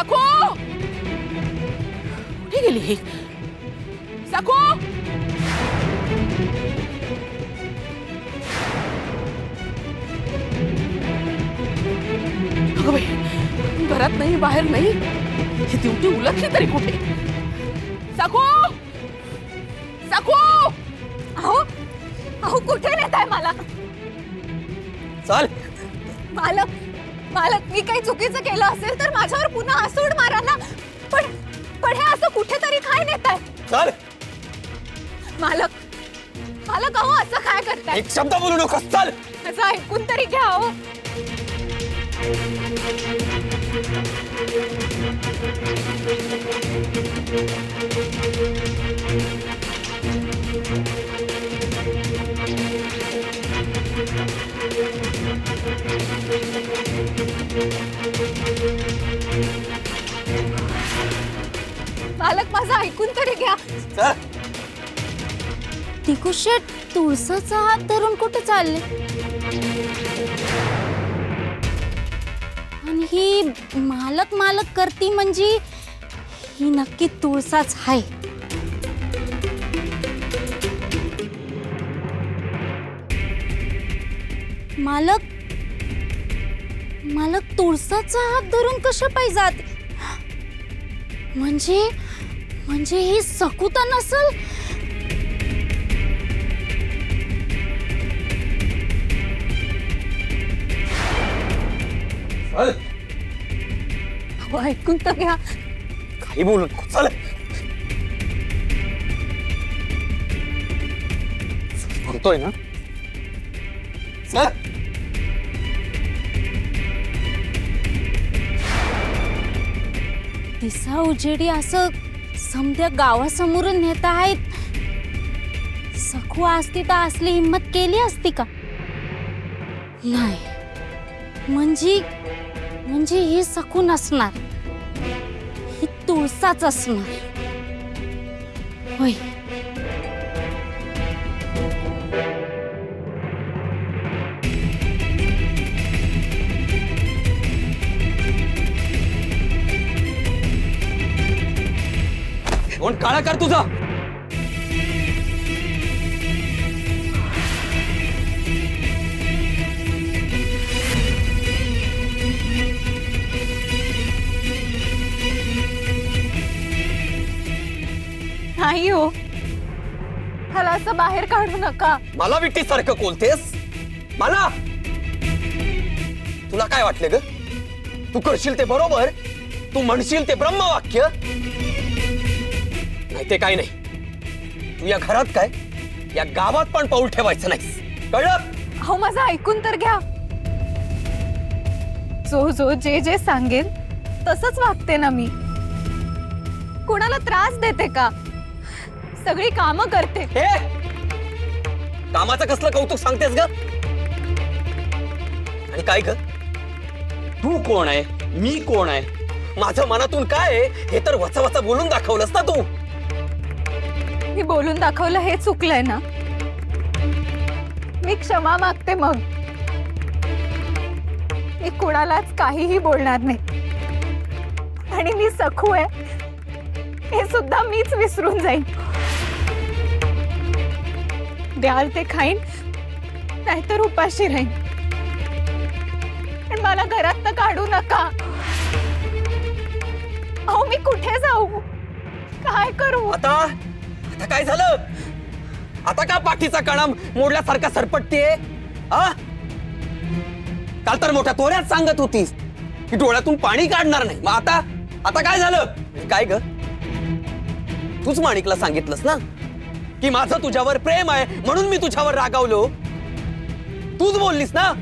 सखू कुठे गेली ही? सखू अगं बाई, घरात नाही बाहेर नाही, ही दिवटी उलटली तरी कुठे? सखू सखू अहो अहो कुठे नेताय मला? चल मालक मालक मी काही चुकीचं केलं असेल तर माझ्यावर पुन्हा आसूड मारा ना. पण पण हे असं कुठेतरी काय नेताय? चल मालक मालक अहो असं काय करताय? एक शब्द बोलू नकोस. चल असं ऐकून तरी घ्या अहो. मालक माझं ऐकून तरी घ्या. चल तिकुशेट तुळसाचा हात धरून कुठे चालले? आणि ही मालक मालक करती म्हणजे ही नक्की तुळसाच आहे. मालक मालक तुळसाचा हात धरून कशा पाहिजे जात? म्हणजे ही सकुता नसल? चल अहो ऐकून तर घ्या. काही बोलू नको. चल म्हणतोय ना. चल दिसा उजेडी असं समध्या गावासमोरून नेत आहेत. सखू असती तर असली हिम्मत केली असती का? नाही. म्हणजे ही सखू नसणार, ही तुळसाच असणार. होय. कोण काळा कर तुझा. नाही हो ह्याला असं बाहेर काढू नका. मला विट्टी सारखं बोलतेस. मला तुला काय वाटलं ग? तू करशील ते बरोबर, तू म्हणशील ते ब्रह्मवाक्य. नाही ते काय नाही. तू या घरात काय या गावात पण पाऊल ठेवायचं नाहीस. कळलं? अहो माझं ऐकून तर घ्या. जो जे सांगेल तसंच वागते ना मी. कोणाला त्रास देते का? सगळी कामं करते. हे कामाचं कसलं कौतुक सांगतेस ग? आणि काय ग, तू कोण आहे, मी कोण आहे, माझं मनातून काय आहे हे तर वचा वचा बोलून दाखवलंस ना तू. मी बोलून दाखवलं हे चुकलंय ना. मी क्षमा मागते. मग मी कुणालाच काहीही बोलणार नाही. आणि मी सखू आहे हे सुद्धा मीच विसरून जाईन. द्याल ते खाईन नाहीतर उपाशी राहीन. पण मला घरात तर काढू नका. अहो मी कुठे जाऊ, काय करू? आता काय झालं? आता का पाठीचा कणा मोडल्यासारखा सरपटतेय? काल तर मोठ्या तोऱ्यात सांगत होतीस की डोळ्यातून पाणी काढणार नाही. मग आता काय झालं? काय ग, तूच माणिकला सांगितलंस ना की माझं तुझ्यावर प्रेम आहे म्हणून मी तुझ्यावर रागावलो. तूच बोललीस ना